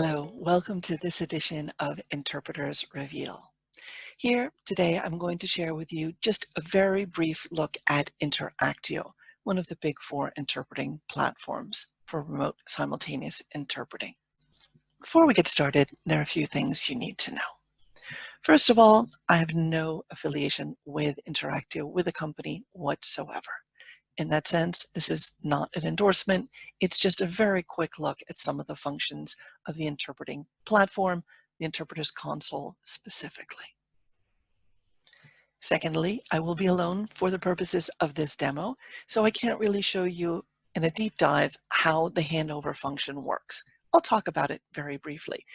Hello, welcome to this edition of Interpreters Reveal. Here today I'm going to share with you just a very brief look at Interactio, one of the big four interpreting platforms for remote simultaneous interpreting. Before we get started, there are a few things you need to know. First of all, I have no affiliation with Interactio, with a company whatsoever. In that sense, this is not an endorsement. It's just a very quick look at some of the functions of the interpreting platform, the Interpreter's Console specifically. Secondly, I will be alone for the purposes of this demo, so I can't really show you in a deep dive how the handover function works. I'll talk about it very briefly.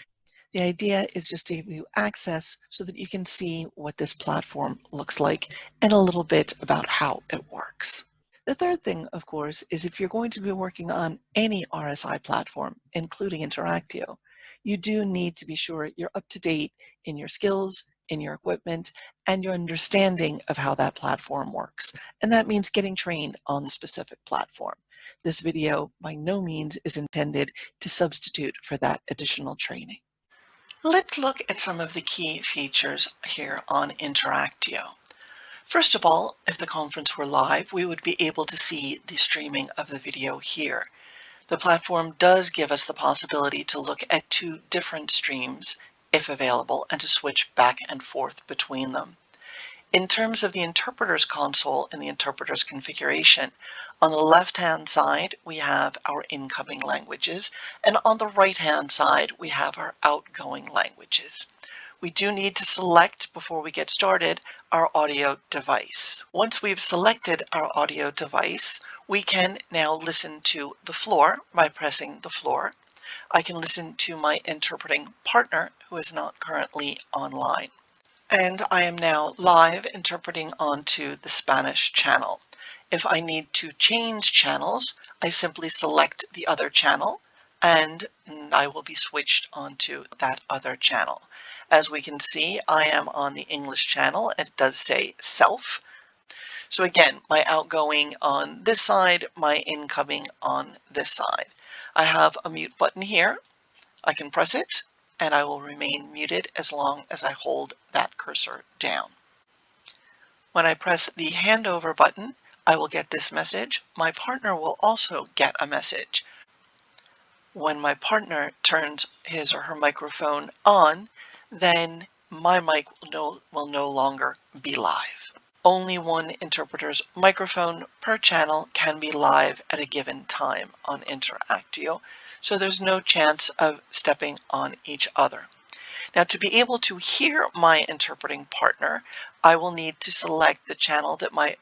The idea is just to give you access so that you can see what this platform looks like and a little bit about how it works. The third thing, of course, is if you're going to be working on any RSI platform, including Interactio, you do need to be sure you're up to date in your skills, in your equipment, and your understanding of how that platform works. And that means getting trained on the specific platform. This video by no means is intended to substitute for that additional training. Let's look at some of the key features here on Interactio. First of all, if the conference were live, we would be able to see the streaming of the video here. The platform does give us the possibility to look at two different streams, if available, and to switch back and forth between them. In terms of the interpreter's console and the interpreter's configuration, on the left-hand side, we have our incoming languages, and on the right-hand side, we have our outgoing languages. We do need to select, before we get started, our audio device. Once we've selected our audio device, we can now listen to the floor by pressing the floor. I can listen to my interpreting partner, who is not currently online. And I am now live interpreting onto the Spanish channel. If I need to change channels, I simply select the other channel, and I will be switched onto that other channel. As we can see, I am on the English channel. It does say self. So again, my outgoing on this side, my incoming on this side. I have a mute button here. I can press it, and I will remain muted as long as I hold that cursor down. When I press the handover button, I will get this message. My partner will also get a message. When my partner turns his or her microphone on, then my mic will no longer be live. Only one interpreter's microphone per channel can be live at a given time on Interactio, so there's no chance of stepping on each other. Now, to be able to hear my interpreting partner, I will need to select the channel that my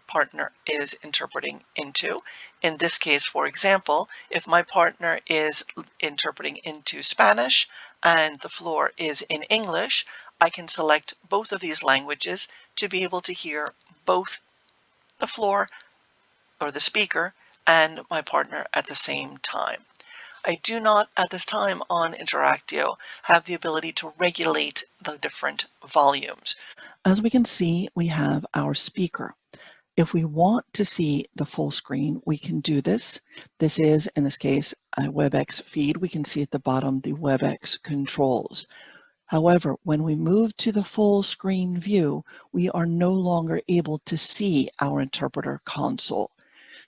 partner is interpreting into. In this case, for example, if my partner is interpreting into Spanish and the floor is in English, I can select both of these languages to be able to hear both the floor or the speaker and my partner at the same time. I do not, at this time on Interactio, have the ability to regulate the different volumes. As we can see, we have our speaker. If we want to see the full screen, we can do this. This is, in this case, a WebEx feed. We can see at the bottom the WebEx controls. However, when we move to the full screen view, we are no longer able to see our interpreter console.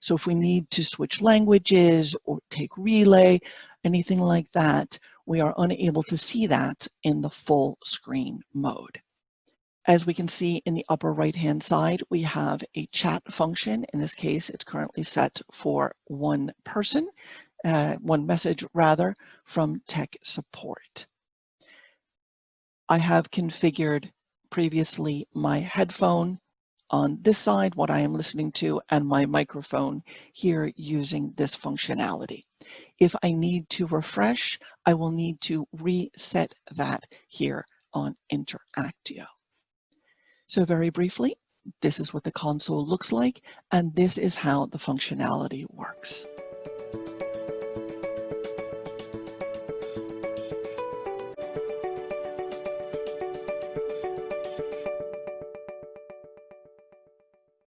So if we need to switch languages or take relay, anything like that, we are unable to see that in the full screen mode. As we can see in the upper right-hand side, we have a chat function. In this case, it's currently set for one person, one message rather, from tech support. I have configured previously my headphone on this side, what I am listening to, and my microphone here using this functionality. If I need to refresh, I will need to reset that here on Interactio. So very briefly, this is what the console looks like, and this is how the functionality works.